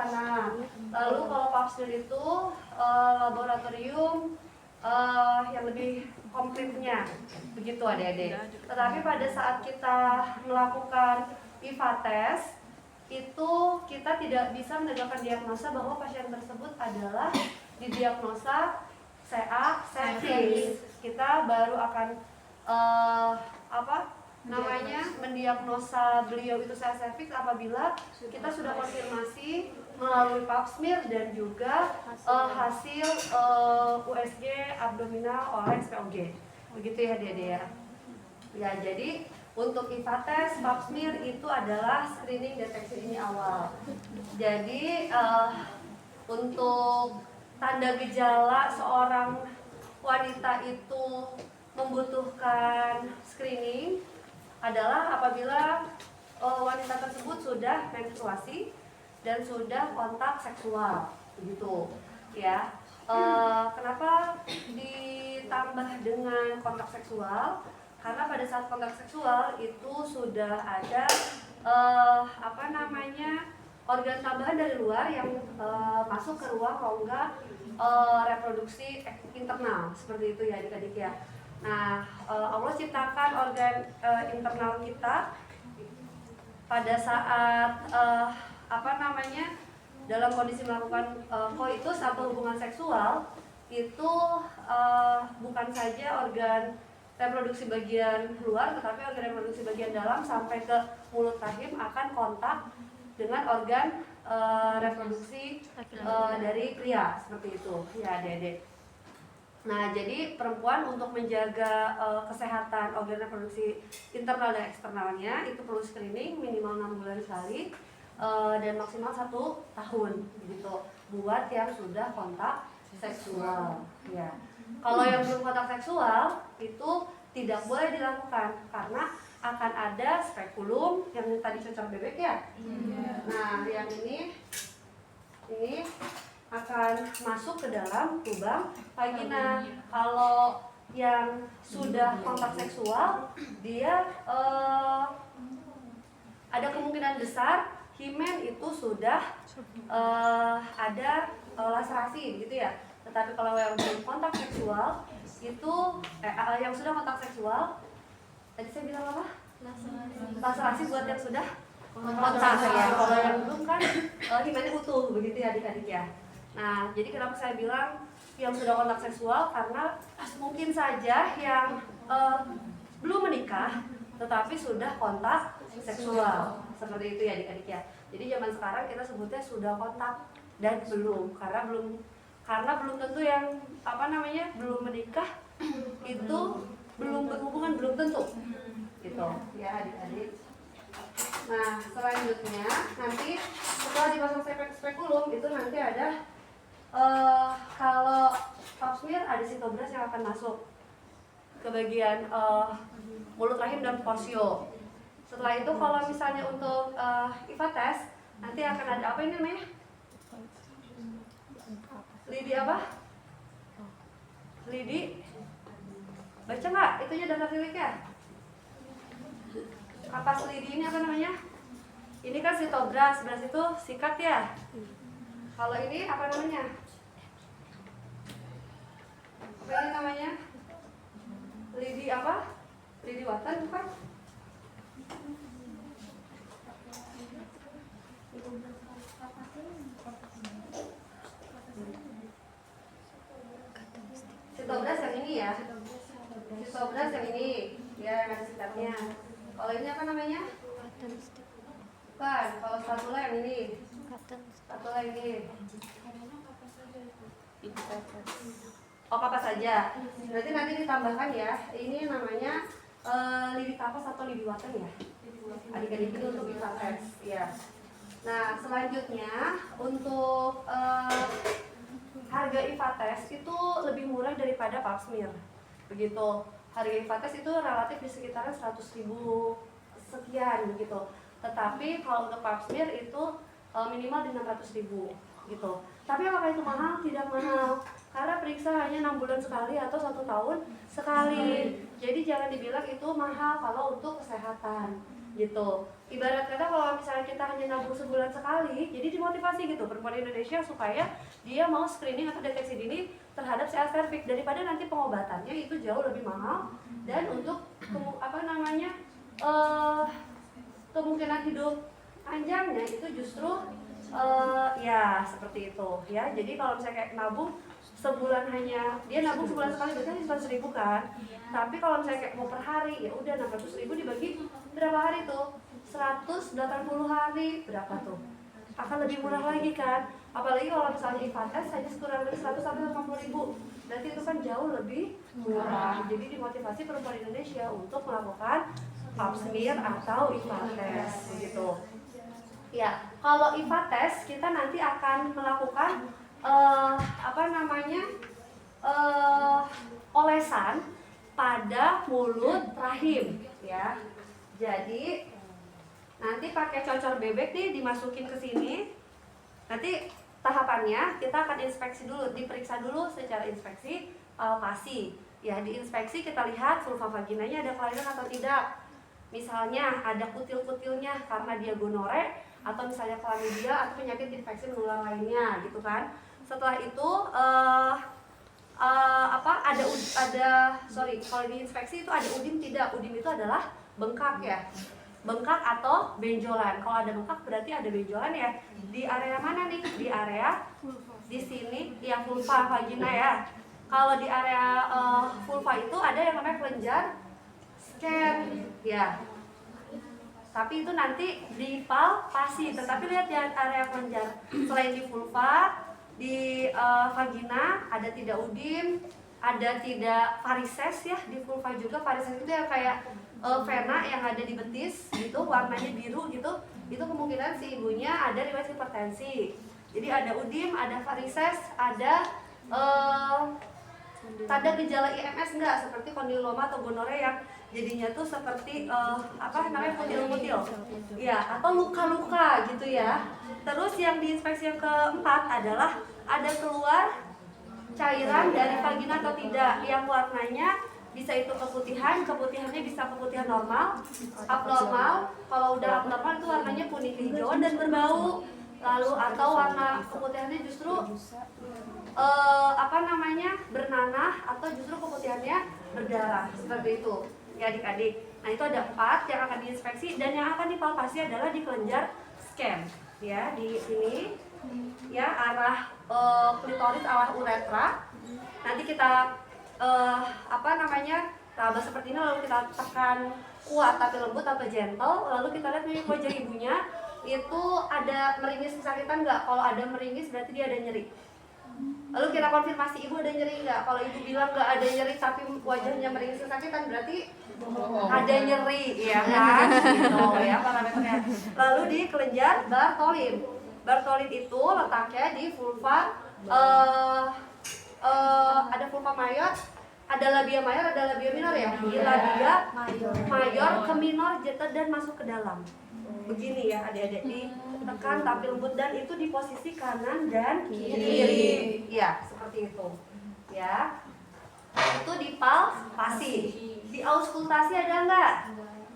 sana. Lalu kalau pap smear itu laboratorium yang lebih konkretnya, begitu adik-adik. Tetapi pada saat kita melakukan IVA test, itu kita tidak bisa menegakkan diagnosa bahwa pasien tersebut adalah didiagnosa CA sepsis. Kita baru akan mendiagnosa beliau itu CA sepsis apabila kita sudah konfirmasi melalui pap smear dan juga hasil USG abdominal oleh SPOG. Begitu ya Dede ya. Ya, jadi untuk IVA test, pap smear itu adalah screening deteksi dini awal. Jadi untuk tanda gejala seorang wanita itu membutuhkan screening adalah apabila wanita tersebut sudah menstruasi dan sudah kontak seksual, begitu ya. Kenapa ditambah dengan kontak seksual? Karena pada saat kontak seksual itu sudah ada organ tambahan dari luar yang masuk ke ruang rongga reproduksi internal, seperti itu ya adik-adik ya. Nah, Allah ciptakan organ internal kita pada saat dalam kondisi melakukan koitus atau hubungan seksual itu bukan saja organ reproduksi bagian luar, tetapi organ reproduksi bagian dalam sampai ke mulut rahim akan kontak dengan organ reproduksi dari pria, seperti itu ya adik-adik. Nah, jadi perempuan untuk menjaga kesehatan organ reproduksi internal dan eksternalnya itu perlu screening minimal 6 bulan sekali dan maksimal 1 tahun gitu buat yang sudah kontak seksual ya. Kalau yang belum kontak seksual itu tidak boleh dilakukan karena akan ada spekulum yang tadi cocok bebek ya. Nah, yang ini akan masuk ke dalam lubang vagina. Kalau yang sudah kontak seksual, dia ada kemungkinan besar himen itu sudah ada laserasi gitu ya. Tetapi kalau yang belum kontak seksual itu yang sudah kontak seksual, tadi saya bilang apa? Laserasi buat yang sudah kontak ya. Kalau yang belum kan himennya utuh begitu ya adik-adik ya. Nah, jadi kenapa saya bilang yang sudah kontak seksual? Karena mungkin saja yang belum menikah tetapi sudah kontak seksual, seperti itu ya adik-adik ya. Jadi zaman sekarang kita sebutnya sudah kontak dan belum, karena belum tentu yang belum menikah itu belum berhubungan, belum tentu gitu ya adik-adik. Nah, selanjutnya nanti setelah dipasang spekulum itu nanti ada kalau pap smear ada sitobras yang akan masuk ke bagian mulut rahim dan porsio. Setelah itu kalau misalnya untuk IVA test nanti akan ada apa ini namanya? Lidi apa? Lidi baca nggak? Itunya daftar riliknya. Kapas lidi ini apa namanya? Ini kan sitobras, beras itu sikat ya. Kalau ini apa namanya? Apa ini namanya? Lidi apa? Lidi watan bukan? Sitobras yang ini ya. Sitobras yang ini. Ya, yang ada sikatnya. Kalau ini apa namanya? Bukan, kalau spatula yang ini. Spatula ini. Oh, kapas saja. Berarti nanti ditambahkan ya. Ini namanya lidi kapas atau lidi watan ya. Adik-adik itu untuk IVA test ya. Nah, selanjutnya untuk harga IVA test itu lebih murah daripada pap smear. Begitu. Harga IVA test itu relatif di sekitaran 100.000 sekian gitu. Tetapi kalau untuk pap smear itu minimal di 600.000 gitu. Tapi apakah itu mahal? Tidak mahal. Karena periksa hanya 6 bulan sekali atau 1 tahun sekali. Jadi jangan dibilang itu mahal kalau untuk kesehatan gitu. ibarat kata kalau misalnya kita hanya nabung sebulan sekali, jadi dimotivasi gitu perempuan Indonesia supaya dia mau screening atau deteksi dini terhadap CA cervix, daripada nanti pengobatannya itu jauh lebih mahal dan untuk kemungkinan hidup panjangnya itu justru ya seperti itu ya. Jadi kalau misalnya kayak nabung sebulan, hanya dia nabung sebulan sekali berarti 100.000 kan, tapi kalau misalnya kayak mau per hari ya udah 600.000 dibagi berapa hari tuh, 180 hari berapa tuh, akan lebih murah lagi kan. Apalagi kalau misalnya IFATES hanya kurang lebih 100-150.000, berarti itu kan jauh lebih murah. Jadi dimotivasi perempuan Indonesia untuk melakukan pap smear atau IFATES gitu. Ya, kalau IFATES kita nanti akan melakukan olesan pada mulut rahim ya. Jadi nanti pakai cocor bebek nih dimasukin ke sini. Nanti tahapannya kita akan inspeksi dulu, diperiksa dulu secara inspeksi palpasi. Ya, diinspeksi kita lihat vulva vaginanya ada kelainan atau tidak. Misalnya ada kutil-kutilnya karena dia gonore, atau misalnya chlamydia atau penyakit infeksi menular lainnya gitu kan. Setelah itu kalau diinspeksi itu ada udim tidak. Udim itu adalah bengkak ya, bengkak atau benjolan. Kalau ada bengkak berarti ada benjolan ya. Di area mana nih? Di area di sini ya, vulva vagina ya. Kalau di area vulva itu ada yang namanya kelenjar scan ya. Tapi itu nanti dipalpasi. Tetapi lihat ya area kelenjar, selain di vulva, di vagina ada tidak udim, ada tidak varises ya. Di vulva juga varises itu yang kayak vena yang ada di betis gitu, warnanya biru gitu. Itu kemungkinan si ibunya ada riwayat hipertensi. Jadi ada udim, ada varises, ada tanda gejala IMS enggak, seperti kondiloma atau gonore yang jadinya tuh seperti kutil-kutil ya, atau luka-luka gitu ya. Terus yang diinspeksi yang keempat adalah ada keluar cairan dari vagina atau tidak, yang warnanya bisa itu keputihannya bisa keputihan normal, abnormal. Kalau udah abnormal itu warnanya kuning kehijauan dan berbau. Lalu atau warna keputihannya justru bernanah, atau justru keputihannya berdarah, seperti itu ya adik-adik. Nah itu ada 4 yang akan diinspeksi, dan yang akan dipalpasi adalah di kelenjar scan ya, di sini ya, arah klitoris, arah uretra. Nanti kita raba seperti ini, lalu kita tekan kuat tapi lembut atau gentle, lalu kita lihat nih wajah ibunya itu ada meringis kesakitan nggak. Kalau ada meringis berarti dia ada nyeri. Lalu kita konfirmasi ibu ada nyeri nggak. Kalau ibu bilang nggak ada nyeri tapi wajahnya meringis kesakitan, berarti ada nyeri ya kan. Gitu ya parameternya. Lalu di kelenjar Bartholin. Bartholin itu letaknya di vulva, ada vulva mayor, ada labia mayor, ada labia minor ya. Di labia mayor ke minor dan masuk ke dalam. Begini ya adik-adik, ditekan tapi lembut, dan itu di posisi kanan dan kiri ya, seperti itu ya. Itu dipalpasi. Di auskultasi ada enggak?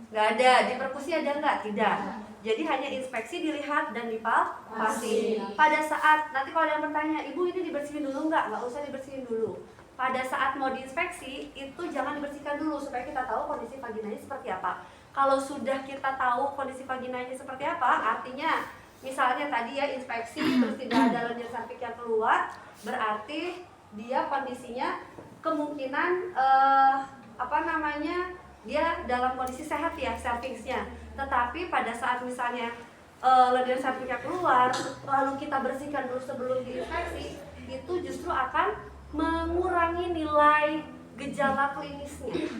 Enggak ada. Di perkusi ada enggak? Tidak. Jadi hanya inspeksi, dilihat, dan dipalpasi. Pada saat nanti kalau ada yang bertanya, ibu ini dibersihin dulu enggak? Enggak usah dibersihin dulu. Pada saat mau diinspeksi itu jangan dibersihkan dulu, supaya kita tahu kondisi vaginanya seperti apa. Kalau sudah kita tahu kondisi vaginanya seperti apa, artinya misalnya tadi ya inspeksi terus tidak ada lendir cervix yang keluar, berarti dia kondisinya kemungkinan dia dalam kondisi sehat ya cervixnya. Tetapi pada saat misalnya lendir cervixnya keluar, lalu kita bersihkan dulu sebelum diinspeksi, itu justru akan mengurangi nilai gejala klinisnya.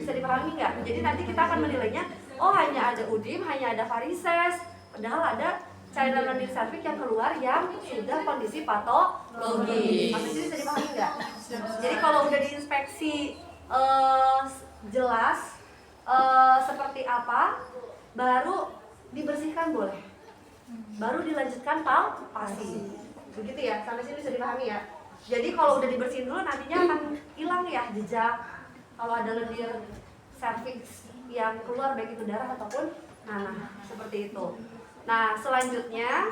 Bisa dipahami nggak? Jadi nanti kita akan menilainya, oh hanya ada udim, hanya ada varises, padahal ada cairan lendir cervix yang keluar yang sudah kondisi patologis. Maksudnya bisa dipahami nggak? Jadi kalau udah diinspeksi jelas seperti apa, baru dibersihkan boleh, baru dilanjutkan palpasi. Begitu ya, sampai sini bisa dipahami ya. Jadi kalau udah dibersihin dulu, nantinya akan hilang ya jejak kalau ada lendir cervix yang keluar, baik itu darah ataupun Nah, seperti itu. Nah, selanjutnya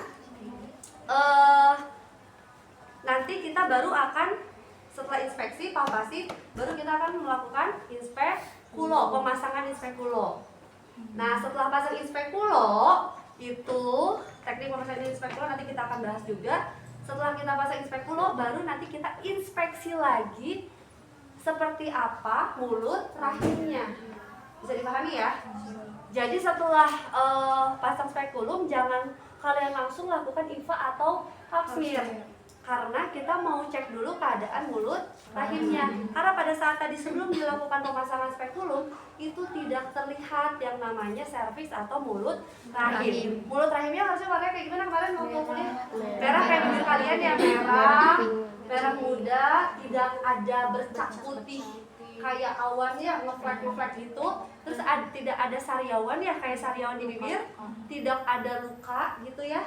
nanti kita baru akan setelah inspeksi, palpasi, baru kita akan melakukan inspekulo, pemasangan inspekulo. Nah, setelah pasang inspekulo, itu teknik pemasangan inspekulo nanti kita akan bahas juga. Setelah kita pasang inspekulo, baru nanti kita inspeksi lagi seperti apa mulut rahimnya. Bisa dipahami ya? Jadi setelah pasang spekulum, jangan kalian langsung lakukan IVA atau pap smear, karena kita mau cek dulu keadaan mulut rahimnya. Karena pada saat tadi sebelum dilakukan pemasangan spekulum, itu tidak terlihat yang namanya serviks atau mulut rahim. Mulut rahimnya harusnya warnanya kayak gimana kemarin waktu kuliah? Merah kayak bibir kalian ya, merah muda, tidak ada bercak putih kayak awan ya, ngeflek gitu. Terus tidak ada sariawan ya, kayak sariawan di bibir, tidak ada luka gitu ya.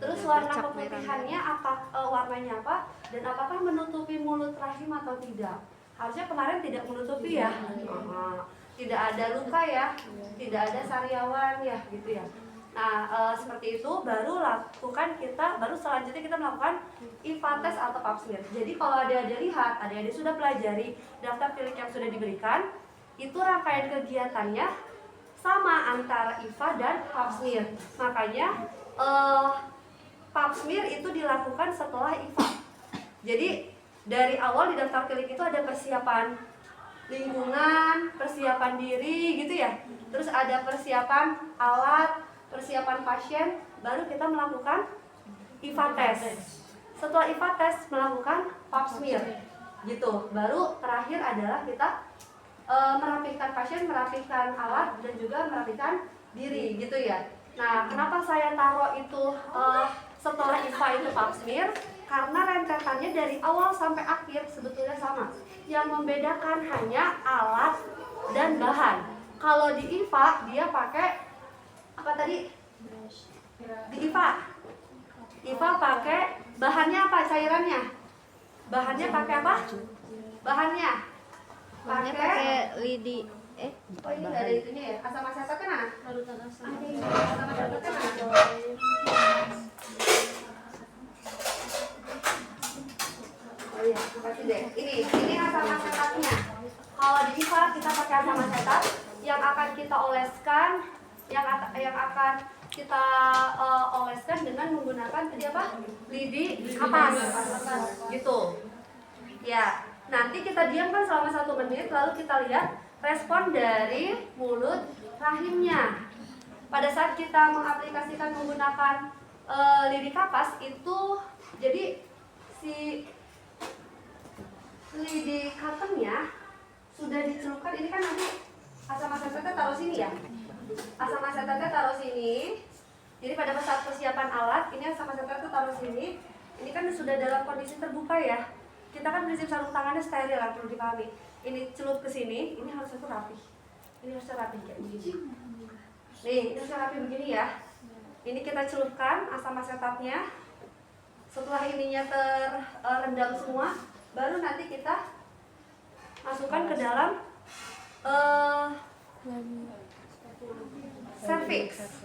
Terus warna keputihannya warnanya apa, dan apakah menutupi mulut rahim atau tidak? Harusnya kemarin tidak menutupi ya. Tidak ada luka ya, tidak ada sariawan ya gitu ya. Nah, seperti itu baru baru selanjutnya kita melakukan IVA test atau pap smear. Jadi kalau adik-adik lihat, adik-adik sudah pelajari daftar klinik yang sudah diberikan, itu rangkaian kegiatannya sama antara IVA dan pap smear. Makanya pap smear itu dilakukan setelah IVA. Jadi dari awal di daftar klinik itu ada persiapan lingkungan, persiapan diri gitu ya. Terus ada persiapan alat, persiapan pasien, baru kita melakukan IVA test. Setelah IVA test melakukan pap smear gitu. Baru terakhir adalah kita merapikan pasien, merapikan alat, dan juga merapikan diri gitu ya. Nah, kenapa saya taruh itu setelah IVA itu pap smear? Karena rentetannya dari awal sampai akhir sebetulnya sama. Yang membedakan hanya alat dan bahan. Kalau di IVA dia pakai apa tadi? Di IVA pakai bahannya apa? Cairannya? Bahannya pakai apa? Bahannya pakai lidi. Oh ini nggak ada itunya ya? Asam asetatnya mana? Asam asetatnya mana? Oh iya, makasih deh. Ini asam asetatnya. Kalau di IVA kita pakai asam asetat yang akan kita oleskan, yang akan kita oleskan dengan menggunakan tadi apa? Lidi kapas gitu. Ya, nanti kita diamkan selama 1 menit, lalu kita lihat respon dari mulut rahimnya. Pada saat kita mengaplikasikan menggunakan lidi kapas itu, jadi si lidi cottonnya sudah dicelupkan. Ini kan nanti asam asetatnya taruh sini ya. Asam asetatnya taruh sini. Jadi pada saat persiapan alat, ini asam asetatnya taruh sini. Ini kan sudah dalam kondisi terbuka ya. Kita kan prinsip sarung tangannya steril lah, perlu dipahami. Ini celup ke sini, ini harusnya tuh rapi. Ini harusnya rapi kayak begini. Nih, ini harusnya rapi begini ya. Ini kita celupkan asam asetatnya. Setelah ininya terendam semua, baru nanti kita masukkan ke dalam cervix.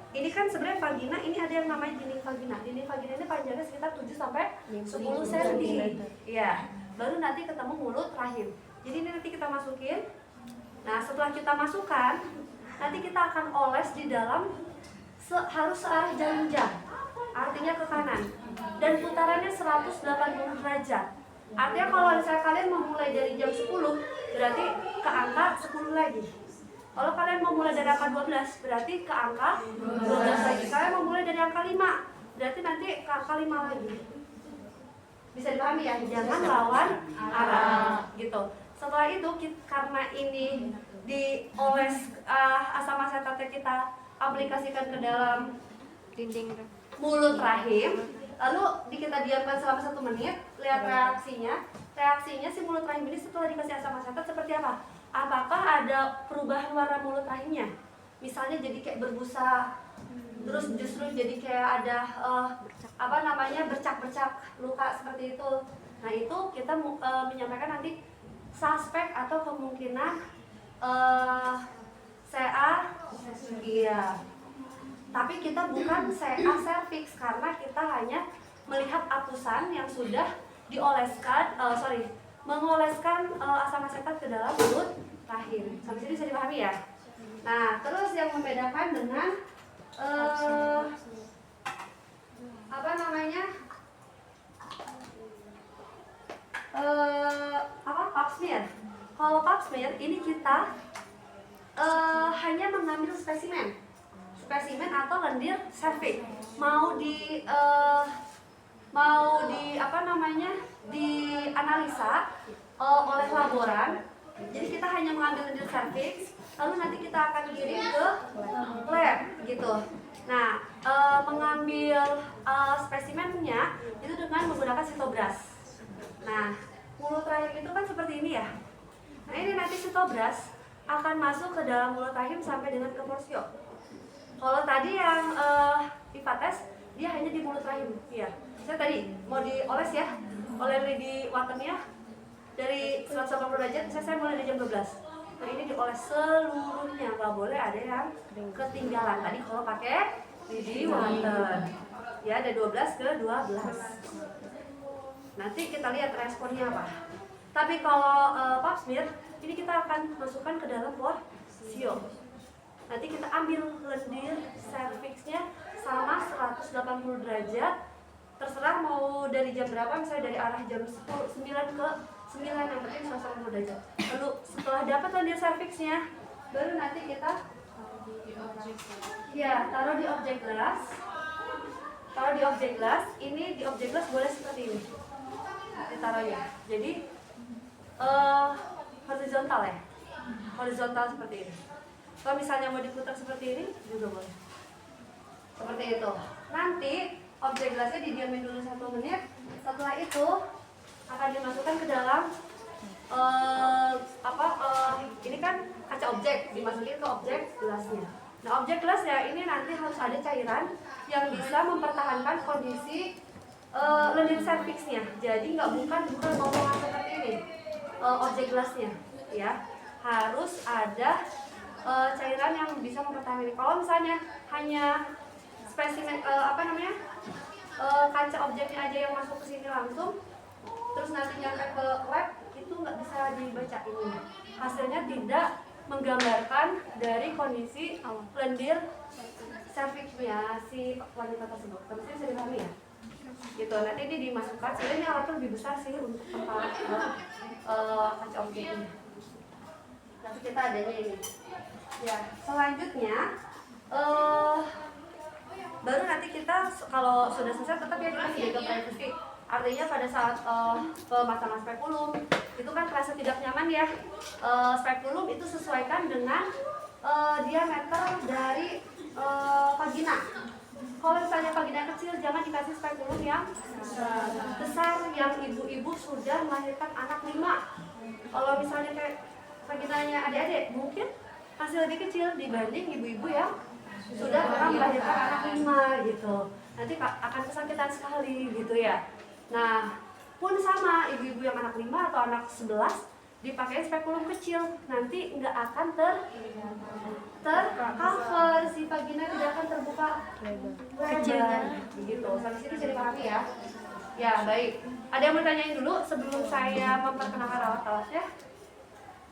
Ini kan sebenarnya vagina, ini ada yang namanya dinding vagina. Dinding vagina ini panjangnya sekitar 7 sampai 10 cm. Ya, baru nanti ketemu mulut rahim. Jadi ini nanti kita masukin. Nah, setelah kita masukkan, nanti kita akan oles di dalam harus searah jarum jam. Artinya ke kanan. Dan putarannya 180 derajat. Artinya kalau misalnya kalian memulai dari jam 10, berarti ke angka 10 lagi. Kalau kalian mau mulai dari angka 12, berarti ke angka 12 lagi. Kalian mau mulai dari angka 5, berarti nanti ke angka 5 lagi. Bisa dipahami ya? Jangan lawan arah gitu. Setelah itu, karena ini dioles asam asetatnya kita aplikasikan ke dalam dinding mulut rahim, lalu kita diamkan selama 1 menit, lihat reaksinya. Reaksinya si mulut rahim ini setelah dikasih asam asetat seperti apa? Apakah ada perubahan warna mulut rahimnya? Misalnya jadi kayak berbusa, terus justru jadi kayak ada bercak-bercak luka seperti itu. Nah, itu kita menyampaikan nanti suspek atau kemungkinan CA, iya. Tapi kita bukan CA cervix karena kita hanya melihat apusan yang sudah dioleskan, mengoleskan asam asetat ke dalam mulut rahim. Sampai sini bisa dipahami ya? Nah, terus yang membedakan dengan apa namanya? Pap smear. Kalau pap smear ini kita hanya mengambil spesimen atau lendir cervix. Mau di dianalisa oleh laboran. Jadi kita hanya mengambil lendir cervix, lalu nanti kita akan kirim ke lab gitu. Nah, mengambil spesimennya itu dengan menggunakan sitobras. Nah, mulut rahim itu kan seperti ini ya. Nah, ini nanti sitobras akan masuk ke dalam mulut rahim sampai dengan ke porsio. Kalau tadi yang IPA tes dia hanya di mulut rahim, iya. Saya tadi mau dioles ya, oleh di waternya dari 180 derajat, saya mulai dari jam 12. Nah, ini dioles seluruhnya, nggak boleh ada yang ketinggalan. Tadi kalau pakai lidi water, ya ada 12 ke 12. Nanti kita lihat responnya apa. Tapi kalau pap smear, ini kita akan masukkan ke dalam porsio. Nanti kita ambil lendir cervixnya sama 180 derajat. Terserah mau dari jam berapa, misalnya dari arah jam 9 ke 9, yang penting 180 derajat. Lalu setelah dapat lendir cervixnya, baru nanti kita taruh di objek gelas. Taruh di objek gelas, ini di objek gelas boleh seperti ini ditaruhnya. Jadi horizontal ya, horizontal seperti ini. Kalau misalnya mau diputar seperti ini juga boleh. Seperti itu. Nanti objek gelasnya didiamin dulu 1 menit. Setelah itu akan dimasukkan ke dalam ini kan kaca objek, dimasukin ke objek gelasnya. Nah, objek gelasnya ini nanti harus ada cairan yang bisa mempertahankan kondisi lendir cervixnya. Jadi bukan ngomongan seperti ini objek gelasnya, ya. Harus ada cairan yang bisa mempertahankan. Kalau misalnya hanya spesimen kaca objeknya aja yang masuk ke sini langsung, terus nanti nyampe ke lab, itu nggak bisa dibaca ini. Hasilnya tidak menggambarkan dari kondisi lendir cervixnya si wanita tersebut. Terus bisa dipahami ya? Gitu. Nanti ini dimasukkan. Sebenarnya alatnya lebih besar sih untuk tempat kaca objek ini. Tapi kita adanya ini. Ya, selanjutnya baru nanti kita kalau sudah selesai tetap ya dikasih jaga privacy. Artinya pada saat pemasangan spekulum itu kan terasa tidak nyaman ya. Spekulum itu sesuaikan dengan diameter dari vagina. Kalau misalnya vagina kecil, jangan dikasih spekulum yang besar, yang ibu-ibu sudah melahirkan anak 5. Kalau misalnya kayak vaginanya adik-adik, mungkin masih lebih kecil dibanding ibu-ibu yang sudah pernah melahirkan anak 5 gitu. Nanti akan kesakitan sekali gitu ya. Nah, pun sama ibu-ibu yang anak 5 atau anak 11 dipakai spekulum kecil, nanti nggak akan tercover, si vagina tidak akan terbuka lebar gitu. Sampai sini bisa dipahami ya. Ya, baik. Ada yang mau tanyain dulu sebelum saya memperkenalkan alat-alatnya?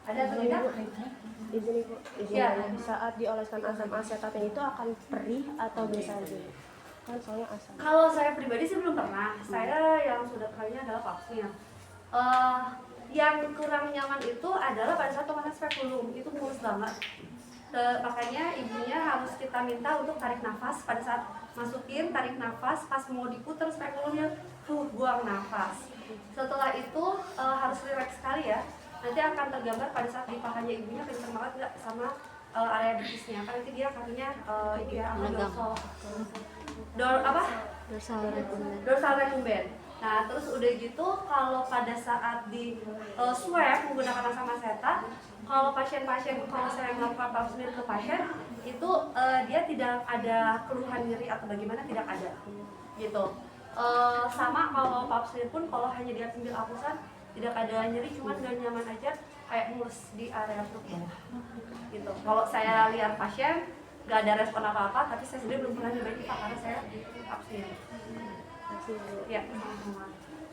Ada atau tidak? Izin Ibu, Ya. Saat dioleskan asam asetatnya itu akan perih atau biasa aja? Kan soalnya asam. Kalau saya pribadi sih belum pernah. Saya yang sudah pernahnya adalah pap smear. Yang kurang nyaman itu adalah pada saat pemasangan spekulum, itu mulus banget. Makanya ibunya harus kita minta untuk tarik nafas pada saat masukin, tarik nafas, pas mau diputer spekulumnya, buang nafas. Setelah itu harus rileks sekali ya. Nanti akan tergambar pada saat di pahanya ibunya kenceng banget nggak sama area betisnya. Kan nanti dia kakinya dorsal recumbens. Nah, terus udah gitu kalau pada saat di swab menggunakan asam asetat, kalau pasien-pasien, kalau saya melakukan pap smear ke pasien itu dia tidak ada keluhan nyeri atau bagaimana, tidak ada gitu. Sama kalau pap smear pun kalau hanya dia ambil apusan tidak ada nyeri, cuman gak nyaman aja. kayak mulus di area perut bawah gitu. Kalau saya lihat pasien nggak ada respon apa-apa, tapi saya sendiri belum pernah nyobain IVA karena saya abstain. Ya, sama-sama.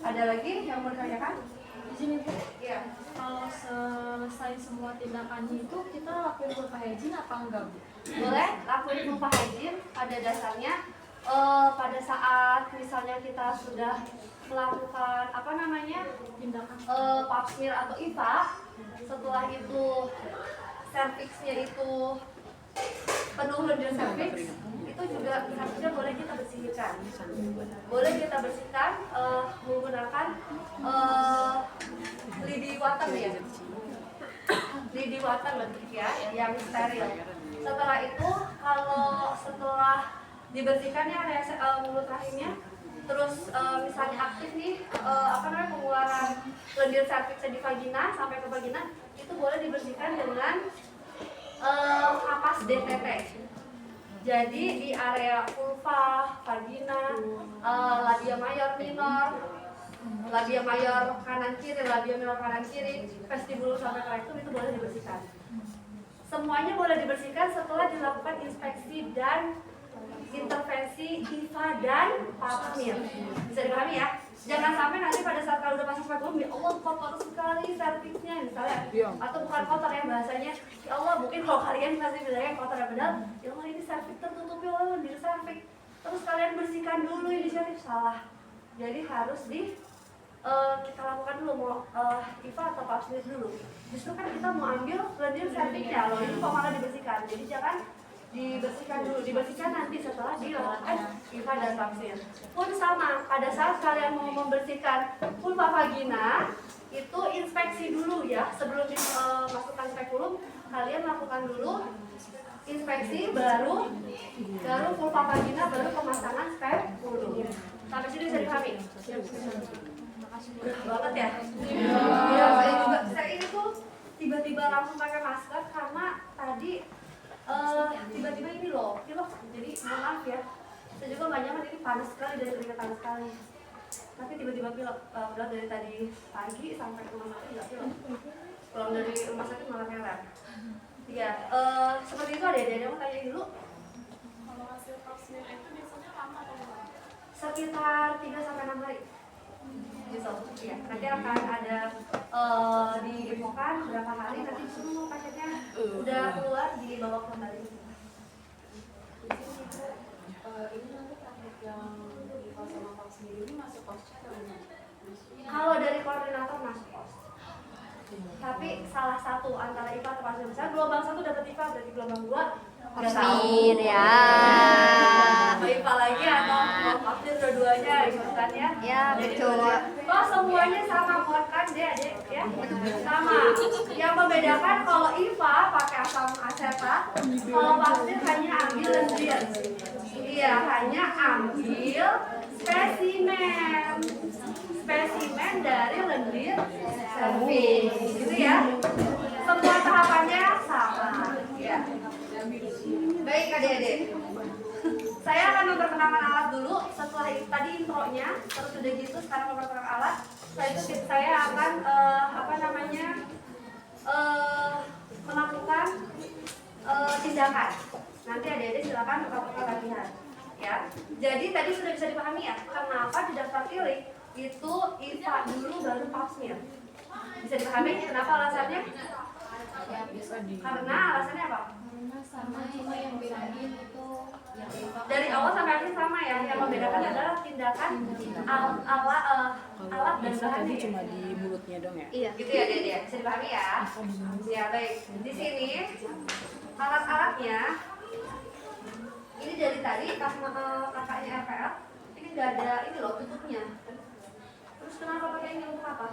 Ada lagi yang mau ditanyakan? Di sini Bu, Iya. kalau selesai semua tindakannya itu kita lakuin vulva hygiene apa enggak Bu? Boleh lakuin vulva hygiene pada dasarnya. Pada saat misalnya kita sudah melakukan apa namanya Tindakan pap smear atau IVA, setelah itu serviksnya itu penuh lendir serviks, itu juga harusnya boleh kita bersihkan. Boleh kita bersihkan menggunakan lidi water ya, lidi water ya, yang steril. Setelah itu kalau setelah dibersihkannya area mulut rahimnya, terus misalnya aktif nih apa namanya pengeluaran lendir serviksnya di vagina sampai ke vagina, itu boleh dibersihkan dengan kapas DTT. Jadi di area vulva, vagina, labia mayor minor, labia mayor kanan kiri, labia minor kanan kiri, vestibulum sampai ke rektum itu boleh dibersihkan. Semuanya boleh dibersihkan setelah dilakukan inspeksi dan intervensi IVA dan pap smear. Bisa dipahami ya? Jangan sampai nanti pada saat kalau udah masuk spekulum, ya Allah kotor sekali serviksnya misalnya, atau bukan kotor ya bahasanya, ya Allah mungkin kalau kalian pasti bilangnya kotor ya, padahal ya Allah ini serviks tertutupi oleh lendir serviks, terus kalian bersihkan dulu inisiatif. Salah. Jadi harus kita lakukan dulu mau IVA atau pap smear dulu. Justru kan kita mau ambil lendir serviksnya, loh ini kok malah dibersihkan. Jadi jangan dibersihkan dulu, dibersihkan nanti setelah dilakukan IVA dan pap smear. Pun sama, pada saat kalian mau membersihkan vulva vagina, itu inspeksi dulu ya, sebelum dimasukkan spekulum, kalian lakukan dulu inspeksi, baru vulva vagina, baru pemasangan spekulum. Sampai sini bisa dipahami? Berat banget ya? Iya, saya ini tuh tiba-tiba langsung pakai masker karena tadi tiba-tiba ini loh, pilek. Jadi mohon maaf ya, saya juga nggak nyaman, ini panas sekali, dari keringetan sekali. Tapi tiba-tiba pilek, udah dari tadi pagi sampai ke rumah sakit nggak pilek. Pulang dari rumah sakit malah merah. Iya, seperti itu ada yang mau tanya dulu. kalau hasil pap smear itu biasanya lama atau enggak? Sekitar 3-6 hari. Gitu, ya. Nanti akan ada diinfokan berapa hari, nanti semua pasiennya udah keluar dibawa kembali. Ini nanti praktek yang IVA sama pap smear ini masuk posnya atau enggak? Kalau dari koordinator masuk pos. Tapi salah satu antara IVA atau pap smear, misalnya gelombang 1 dapat IVA, berarti gelombang 2 Pap smear ya. Mau IVA lagi atau mau pap smear dua-duanya gitu kan ya? Ya, Jadi betul. oh semuanya sama kan deh adik ya? Sama. Yang membedakan kalau IVA pakai asam asetat, kalau pap smear hanya ambil lendir. Iya, hanya ambil spesimen. Spesimen dari lendir serviks, gitu ya. Semua tahapannya sama. Ya. Baik adik-adik. Saya akan memperkenalkan alat dulu. Setelah tadi intronya, terus udah gitu sekarang memperkenalkan alat. Setelah itu saya akan melakukan tindakan. Nanti adik-adik silakan melakukan latihan. Ya. Jadi tadi sudah bisa dipahami ya, kenapa di daftar pilih itu IVA dulu baru pap smear. Bisa dipahami kenapa alasannya? Karena alasannya apa? Sama cuma yang bedain itu yang IVA Dari awal sampai akhir sama ya, yang membedakan adalah tindakan alat dan bahannya. Cuma di mulutnya dong ya? Iya. Gitu ya dia, bisa dipahami ya? Ya baik. Di sini alat-alatnya ini dari tadi kakaknya RPL ini nggak ada ini loh tutupnya. Terus kenapa pakai ini untuk apa?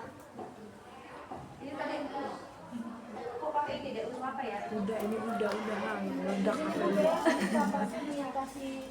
Ini tadi kok pakai ini deh untuk apa ya? Udah ini udah meledak. Ini kasih